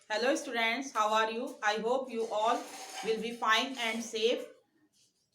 Hello students, how are you? I hope you all will be fine and safe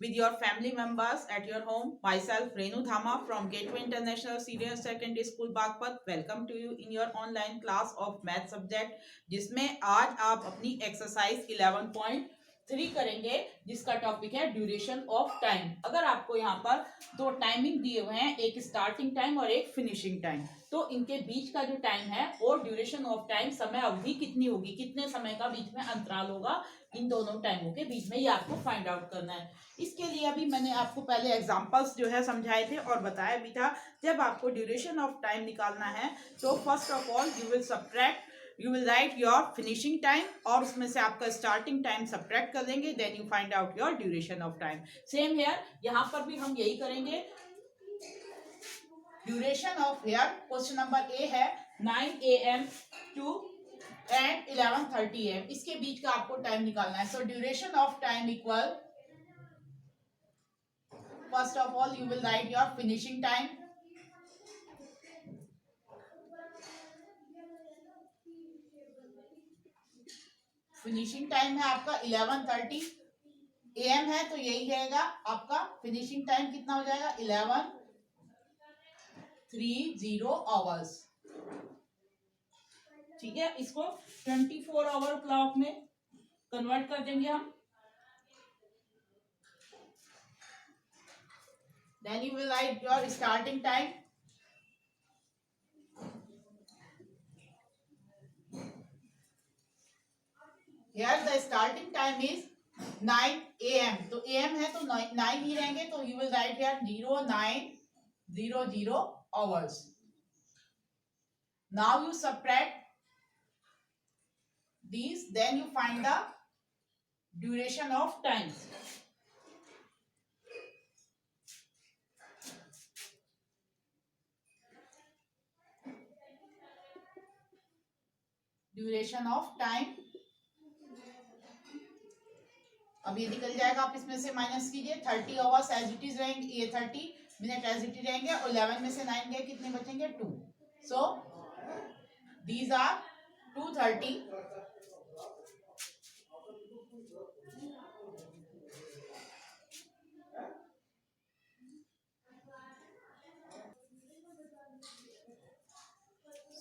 with your family members at your home. Myself Renu Dhama from Gateway International Senior Secondary School Bagpat. Welcome to you in your online class of math subject जिसमें आज आप अपनी exercise 11.3 करेंगे जिसका topic है duration of time. अगर आपको यहाँ पर दो टाइमिंग दिए हुए हैं, एक स्टार्टिंग टाइम और एक फिनिशिंग टाइम, तो इनके बीच का जो टाइम है और ड्यूरेशन ऑफ टाइम समय अवधि कितनी होगी, कितने समय का बीच में अंतराल होगा इन दोनों टाइमों के बीच में, ये आपको फाइंड आउट करना है। इसके लिए अभी मैंने आपको पहले एग्जांपल्स जो है समझाए थे और बताया भी था। जब आपको ड्यूरेशन ऑफ टाइम निकालना है तो first of all you will write your finishing time और उसमें से आपका स्टार्टिंग टाइम सब्ट्रैक्ट कर देंगे, then you find out your duration of time. Same here, यहाँ पर भी हम यही करेंगे। Duration of here question number A है 9 AM टू एंड 11:30 AM, इसके बीच का आपको टाइम निकालना है। So duration of time equal, first of all you will write your finishing time, finishing time है आपका 11:30 AM है तो यही रहेगा आपका फिनिशिंग टाइम। कितना हो जाएगा 11:30 आवर्स। ठीक है, इसको 24 आवर क्लॉक में कन्वर्ट कर देंगे हम। Then you will write your starting time, here the starting time is 9 AM, तो AM है तो 9 ही रहेंगे, तो you will write here 0900 hours. Now you subtract these, then you find the duration of time. Duration of time, अब ये निकल जाएगा, आप इसमें से माइनस कीजिए। 30 आवर्स एज इट इज रहेंगे, ये 30 मिनट एज इट इज रहेंगे और 11 में से 9 गए, कितने बचेंगे 2। So these are 2:30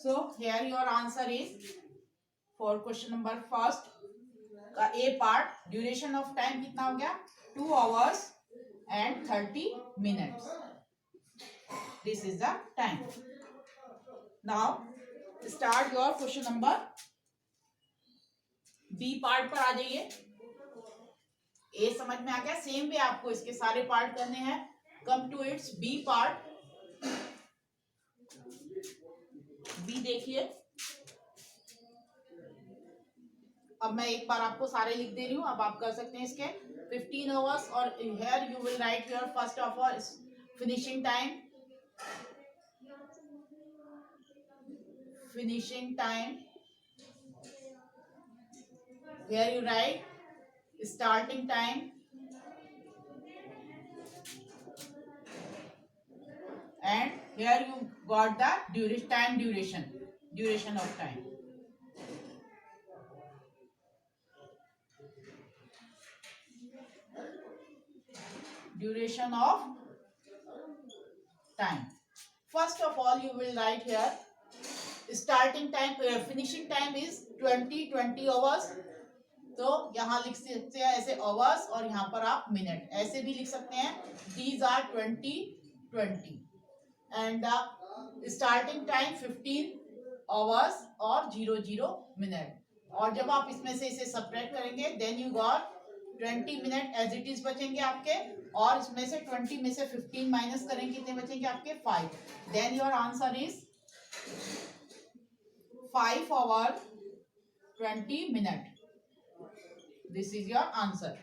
so here your answer is for question number first का A part, duration of time कितना हो गया 2 hours and 30 minutes. This is the time. Now start your question number B part पर आ जाइए। ए समझ में आ गया, सेम वे आपको इसके सारे पार्ट करने हैं। Come to its B part. B देखिए, अब मैं एक बार आपको सारे लिख दे रही हूं, अब आप कर सकते हैं इसके 15 आवर्स और here you will write your first of all finishing time, here you write starting time and here you got the duration of time. Duration of time. First of all you will write here starting time, finishing time is 20 hours, तो यहाँ लिख सकते हैं ऐसे hours और यहाँ पर आप मिनट ऐसे भी लिख सकते हैं। These are 20 and starting time 15 hours और 00 मिनट। और जब आप इसमें से इसे सब्ट्रैक्ट करेंगे then you got 20 minute as it is बचेंगे आपके, और इसमें से 20 में से 15 माइनस करेंगे, कितने बचेंगे आपके 5। Then your answer is 5 hour 20 minute. This is your answer.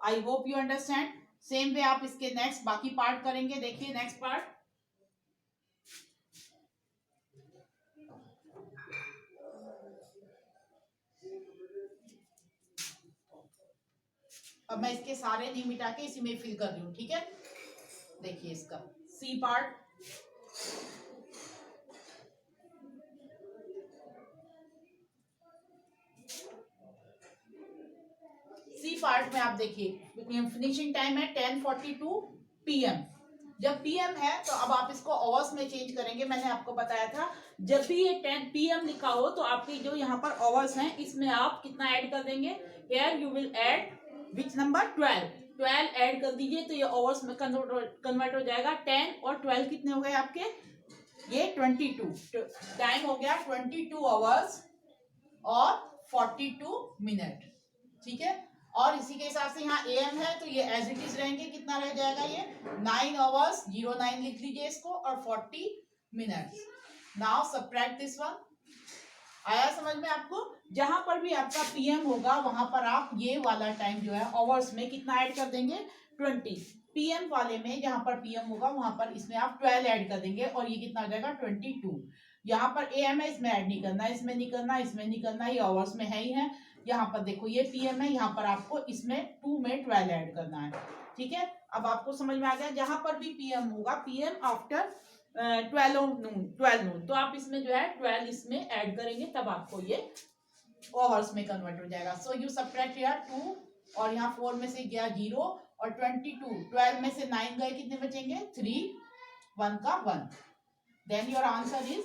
I hope you understand. Same way आप इसके नेक्स्ट बाकी पार्ट करेंगे। देखिए नेक्स्ट पार्ट, अब मैं इसके सारे नहीं मिटा के इसी में फिल कर रही हूं, ठीक है। देखिए इसका सी पार्ट, पार्ट में आप देखिए फिनिशिंग टाइम है 10:42 PM। जब PM है तो अब आप इसको आवर्स में चेंज करेंगे। मैंने आपको बताया था जब भी ये 10 PM लिखा हो तो आपकी जो यहाँ पर आवर्स हैं इसमें आप कितना ऐड कर देंगे, here you will add which number 12 add कर दीजिए तो ये आवर्स में कन्वर्ट हो जाएगा। 10 और 12 कितने हो गए आपके, ये 22 टाइम हो गया, 22 आवर्स और 42 मिनट। ठीक है, और इसी के हिसाब से यहाँ AM है तो ये एज इट इज रहेंगे, कितना रह जाएगा ये 9 आवर्स 09 लिख लीजिए इसको और 40 minutes. Now subtract this one. आया समझ में आपको? जहां पर भी आपका PM होगा वहां पर आप ये वाला टाइम जो है आवर्स में कितना ऐड कर देंगे 20। PM वाले में जहां पर PM होगा वहां पर इसमें आप 12 ऐड कर देंगे और ये कितना हो जाएगा 22। यहाँ पर AM है इसमें ऐड नहीं करना, इसमें नहीं करना, इसमें नहीं करना, ये आवर्स में है ही है। यहाँ पर देखो ये PM है, यहाँ पर आपको इसमें 2 में 12 ऐड करना है। ठीक है, अब आपको समझ में आ गया। जहां पर भी PM होगा PM आफ्टर 12 नून तो आप इसमें जो है 12 इसमें ऐड करेंगे तब आपको ये आवर्स में कन्वर्ट हो जाएगा। सो यू सब्ट्रैक्ट हियर 2 और यहाँ 4 में से गया 0 और 22 12 में से 9 गए, कितने बचेंगे 3, 1 का 1। Then your answer is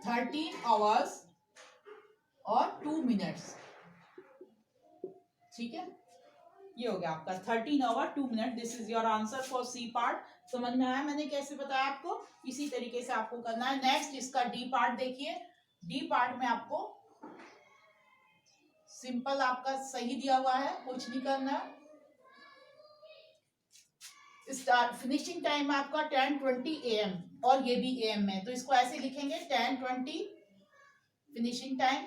13 hours और 2 मिनट्स। ठीक है, ये हो गया आपका 13 hour 2 minute. This is your answer for C part. समझ में आया मैंने कैसे बताया आपको? इसी तरीके से आपको करना है। नेक्स्ट इसका डी पार्ट देखिए। डी पार्ट में आपको सिंपल आपका सही दिया हुआ है, कुछ नहीं करना। स्टार्ट फिनिशिंग टाइम आपका 10:20 AM और ये भी AM है तो इसको ऐसे लिखेंगे 10:20 फिनिशिंग टाइम।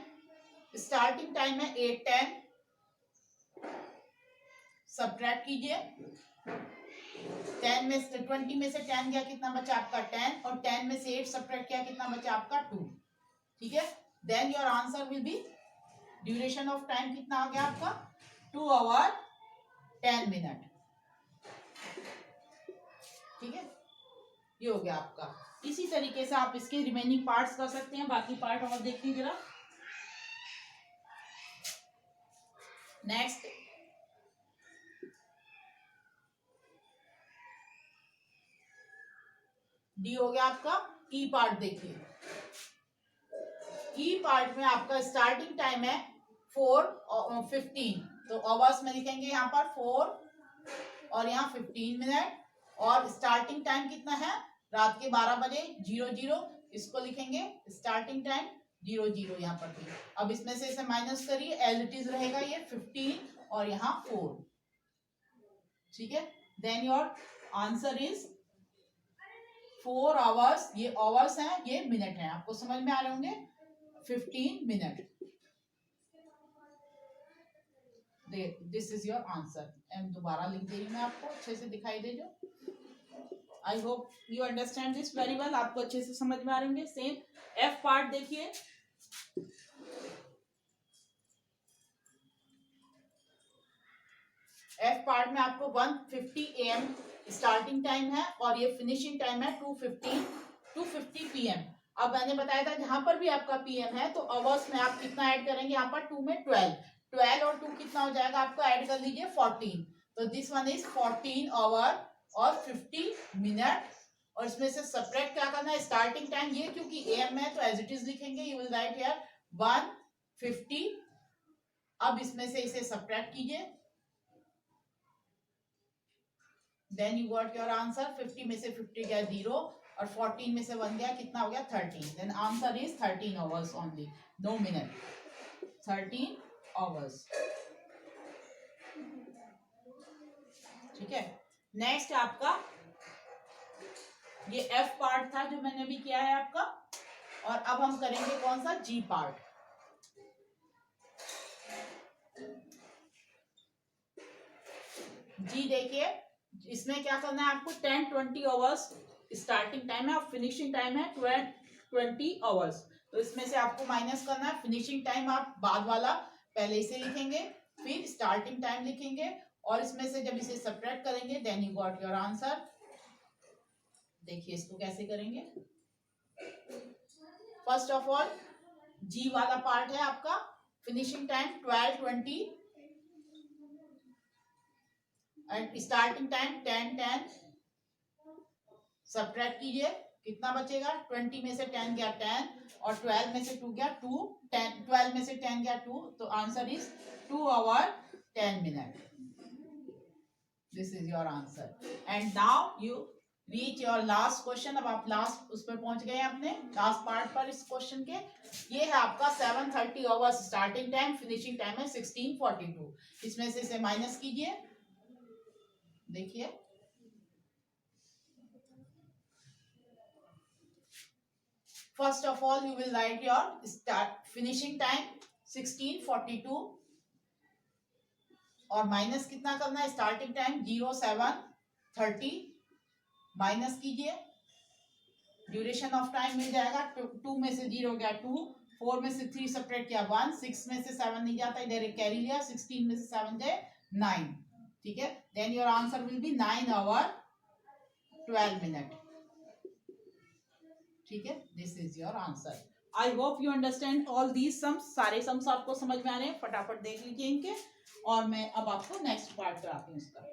स्टार्टिंग टाइम है 8:10, सब्ट्रैक्ट कीजिए 10 में से 20 में से 10 गया, कितना बचा आपका 10 और 10 में से 8 सब्ट्रैक्ट किया, कितना बचा आपका 2। ठीक है, then your answer will be duration of time कितना हो गया आपका 2 आवर 10 मिनट। ठीक है, ये हो गया आपका। इसी तरीके से आप इसके रिमेनिंग पार्ट्स कर सकते हैं। बाकी पार्ट और देखते हैं जरा। नेक्स्ट डी हो गया आपका। ई पार्ट देखिए। ई पार्ट में आपका स्टार्टिंग टाइम है 4:15 तो आवर्स में लिखेंगे यहाँ पर 4 और यहाँ 15 मिनट और स्टार्टिंग टाइम कितना है रात के 12 बजे 00 इसको लिखेंगे स्टार्टिंग टाइम 00 यहाँ पर भी। अब इसमें से इसे माइनस करिए, एज इट इज रहेगा ये 15 और यहाँ 4। ठीक है, then your answer is 4 hours, ये आवर्स हैं ये मिनट हैं, आपको समझ में आ रहे होंगे 15 minute. This is your answer. And दोबारा लिख दे रही मैं आपको, अच्छे से दिखाई दे जो। आई hope you understand this very well, आपको अच्छे से समझ में आ रहे होंगे। सेम एफ पार्ट देखिए। एफ पार्ट में आपको 1:50 AM स्टार्टिंग टाइम है और ये फिनिशिंग टाइम है 2:50 PM। अब मैंने बताया था जहां पर भी आपका PM है तो आवर्स में आप कितना ऐड करेंगे, यहाँ पर 2 में 12 और 2 कितना हो जाएगा आपका, ऐड कर लीजिए 14। तो दिस वन इज 14 आवर और 50 मिनट। और इसमें से सब्ट्रैक्ट क्या करना है, स्टार्टिंग टाइम ये क्योंकि AM है तो एज इट इज लिखेंगे, यू विल राइट हियर 1:50। अब इसमें से इसे सब्ट्रैक्ट कीजिए, then you got your answer. 50 में से 50 गया 0 और 14 में से 1 गया, कितना हो गया 13। Then answer is 13 hours only, no minute, 13 hours. ठीक है, नेक्स्ट आपका ये एफ पार्ट था जो मैंने अभी किया है आपका, और अब हम करेंगे कौन सा, जी पार्ट। जी देखिए, इसमें क्या करना है आपको, 10-20 आवर्स स्टार्टिंग टाइम है और फिनिशिंग टाइम है 20 आवर्स। तो इसमें से आपको माइनस करना है। फिनिशिंग टाइम आप बाद वाला पहले इसे लिखेंगे, फिर स्टार्टिंग टाइम लिखेंगे और इसमें से जब इसे सब्ट्रैक्ट करेंगे then you got your answer. देखिए इसको कैसे करेंगे। फर्स्ट ऑफ ऑल जी वाला पार्ट है आपका finishing time 12:20 and starting time 10:10। Subtract कीजिए, कितना बचेगा? 20 में से 10 गया 10 और 12 में से 2 गया 2, 12 में से 10 गया 2, तो answer is 2 hour 10 minute. This is your answer. And now you reach your last question. अब आप लास्ट उस पर पहुंच गए अपने लास्ट पार्ट पर इस क्वेश्चन के। ये है आपका 7:30 hours starting time, finishing time है 16:42। इसमें से इसे माइनस कीजिए, देखिए first of all you will write your start finishing time 16:42 और माइनस कितना करना है? स्टार्टिंग टाइम 07:30 माइनस कीजिए, ड्यूरेशन ऑफ टाइम मिल जाएगा 2 में से 0 गया 2, 4 में से 3 सब्ट्रैक्ट किया 1, 6 में से 7 नहीं जाता इधर एक कैरी लिया, 16 में से 7 गए 9। ठीक है, then your answer will be 9 hour 12 minute. ठीक है, this is your answer. I hope you understand all these sums. सारे सम्स आपको समझ में आ रहे हैं, फटाफट देख लीजिए इनके, और मैं अब आपको नेक्स्ट पार्ट कराती हूँ इसका।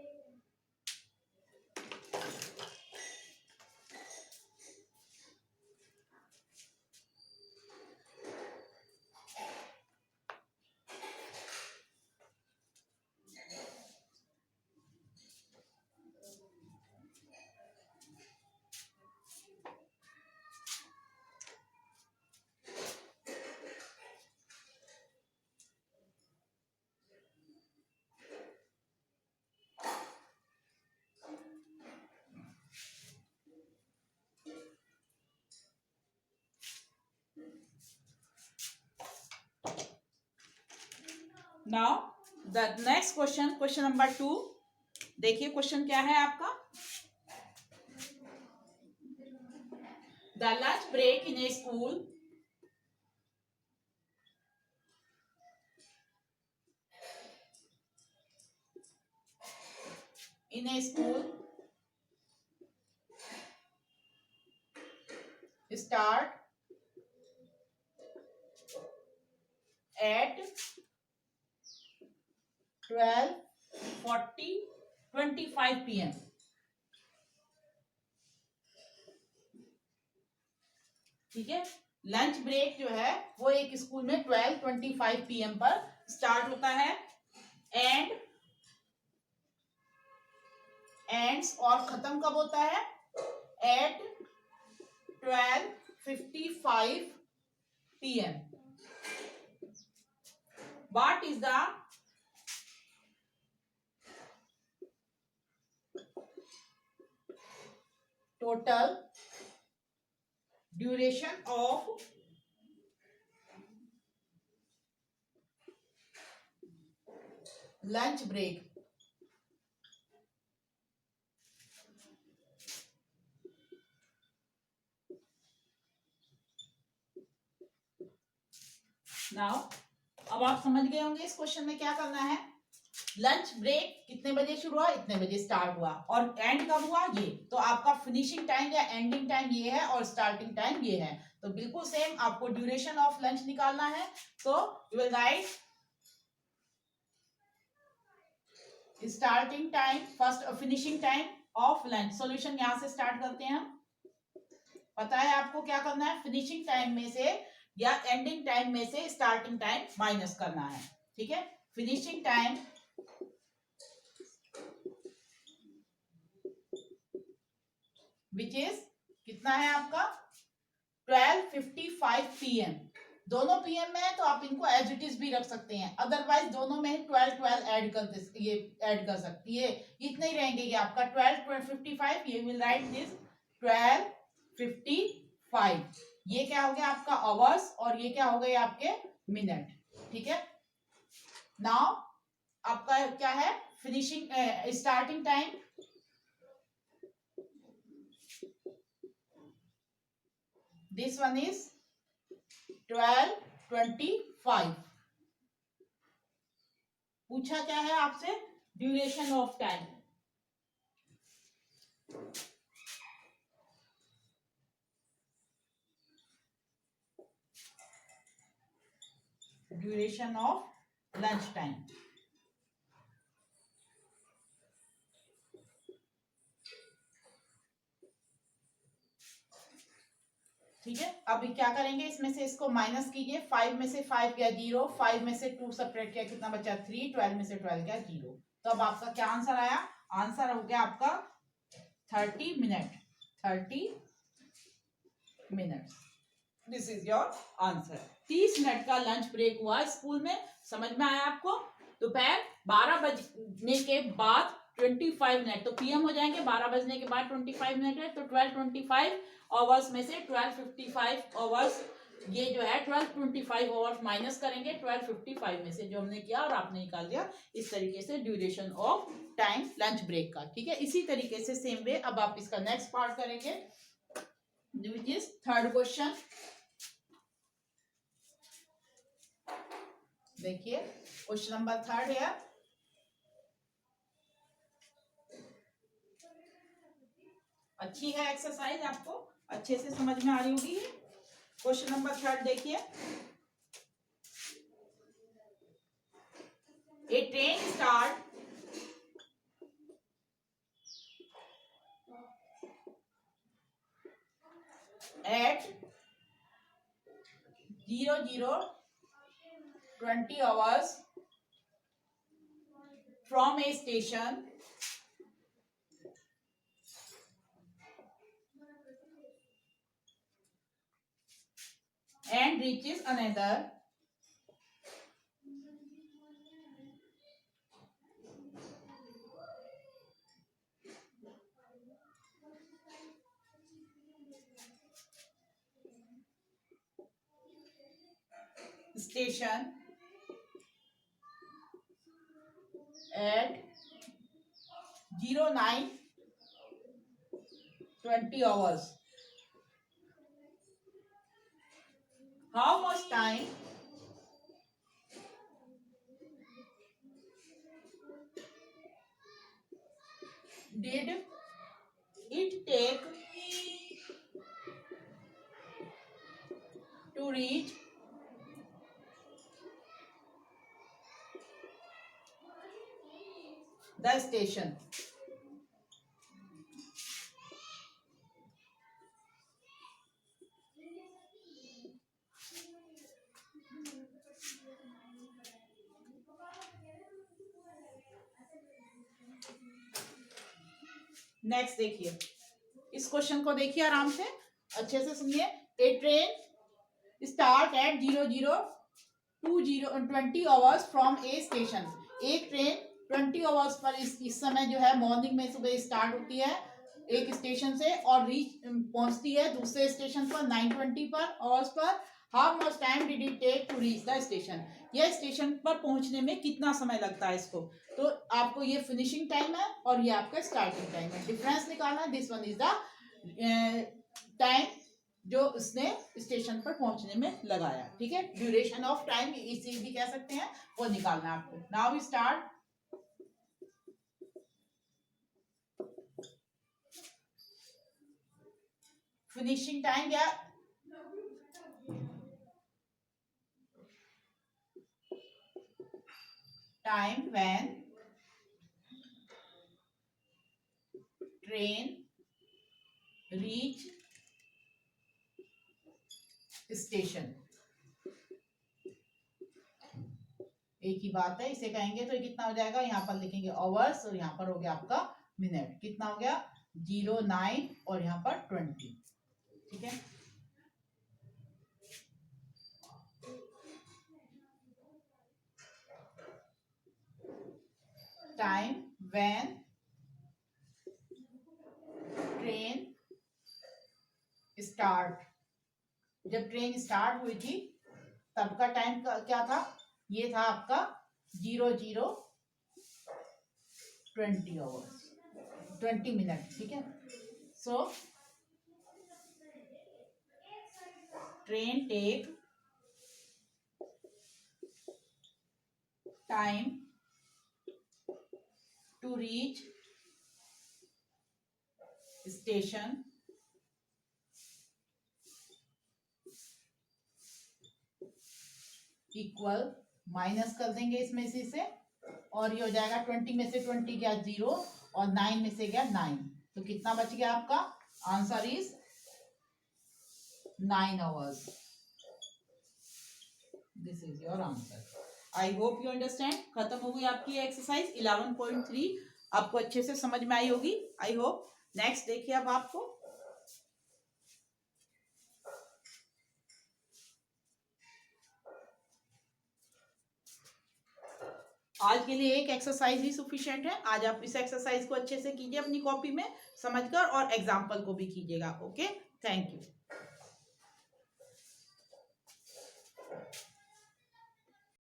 Now the next question, question number 2। देखिए क्वेश्चन क्या है आपका। The lunch break in a school start at 12:25 PM। ठीक है, लंच ब्रेक जो है वो एक स्कूल में 12:25 PM पर स्टार्ट होता है एंड एंड्स और खत्म कब होता है? At 12:55 PM। What is the total duration of lunch break? Now अब आप समझ गए होंगे इस क्वेश्चन में क्या करना है। लंच ब्रेक कितने बजे शुरू हुआ? इतने बजे स्टार्ट हुआ, और एंड कब हुआ? ये। तो आपका फिनिशिंग टाइम या एंडिंग टाइम ये है और स्टार्टिंग टाइम ये है। तो बिल्कुल सेम आपको ड्यूरेशन ऑफ लंच निकालना है, तो you will right starting time first, finishing time of lunch. Solution यहां से स्टार्ट करते हैं हम। पता है आपको क्या करना है? फिनिशिंग टाइम में से या एंडिंग टाइम में से स्टार्टिंग टाइम माइनस करना है। ठीक है, फिनिशिंग टाइम विच इज कितना है आपका? 12:55 PM। दोनों PM में है तो आप इनको एज इट इज भी रख सकते हैं, अदरवाइज दोनों में 12 ऐड कर ये ऐड कर सकती है, इतने ही रहेंगे ये आपका 12:55। ये विल राइट दिस 12:55। ये क्या हो गया आपका आवर्स, और ये क्या हो गए आपके मिनट। ठीक है, नाउ आपका क्या है? Finishing starting time this one is 12:25। पूछा क्या है आपसे? Duration of time. Duration of lunch time. ठीक है, अभी क्या करेंगे, इसमें से इसको माइनस कीजिए। 5 में से 5 गया 0, 5 में से 2 सेपरेट किया, कितना बचा 3, 12 में से 12 गया 0। तो अब आपका क्या आंसर आया, आंसर हो गया आपका 30 minute, 30 minute. This is your answer. 30 minute का लंच ब्रेक हुआ स्कूल में, समझ में आया आपको। दोपहर 12 बजने के बाद 25 मिनट, तो पीएम हो जाएंगे, 12 बजने के बाद 25 मिनट है, तो 12:25 आवर्स में से 12:55 आवर्स, ये जो है 12:25 आवर्स माइनस करेंगे 12:55 में से, जो हमने किया और आपने निकाल दिया। इस तरीके से duration of time lunch break का। ठीक है, इसी तरीके से सेम वे अब आप इसका नेक्स्ट पार्ट करेंगे, विच इज थर्ड क्वेश्चन। देखिए क्वेश्चन नंबर थर्ड है, अच्छी है एक्सरसाइज, आपको अच्छे से समझ में आ रही होगी। क्वेश्चन नंबर थर्ड देखिए, ए train start at 00:20 hours from a station and reaches another station at 09:20 hours. How much time did it take to reach the station? Next देखिए, इस क्वेश्चन को देखिए आराम से, अच्छे से सुनिए। A train start at 00:20 hours from a station. एक ट्रेन 20 आवर्स पर इस समय जो है मॉर्निंग में सुबह स्टार्ट होती है एक स्टेशन से और रीच पहुंचती है दूसरे स्टेशन पर 9:20 पर आवर्स पर। How much time did it take to reach the station? यह स्टेशन पर पहुंचने में कितना समय लगता है इसको। तो आपको ये फिनिशिंग टाइम है और ये आपका स्टार्टिंग टाइम है, डिफरेंस निकालना। This one is the time जो उसने स्टेशन पर पहुंचने में लगाया। ठीक है, ड्यूरेशन ऑफ टाइम इसे भी कह सकते हैं, वो निकालना है आपको। Now we start. Finishing time या time when train reach station। एक ही बात है, इसे कहेंगे तो कितना हो जाएगा, यहाँ पर लिखेंगे आवर्स और यहाँ पर हो गया आपका मिनट। कितना हो गया 09 और यहाँ पर 20। ठीक है, टाइम व्हेन ट्रेन स्टार्ट, जब ट्रेन स्टार्ट हुई थी तब का टाइम क्या था, ये था आपका 00:20 आवर्स, 20 मिनट। ठीक है, so train take time to reach station equal minus कर देंगे इसमें से और ये हो जाएगा 20 में से 20 गया 0 और 9 में से गया 9, तो कितना बच गया आपका answer is 9 hours. This is your answer. I hope you understand. खत्म हो गई आपकी एक्सरसाइज 11.3, आपको अच्छे से समझ में आई होगी आई होप। नेक्स्ट देखिए अब आपको आज के लिए एक एक्सरसाइज ही सफिशिएंट है। आज आप इस एक्सरसाइज को अच्छे से कीजिए अपनी कॉपी में समझकर और एग्जाम्पल को भी कीजिएगा। Okay, thank you.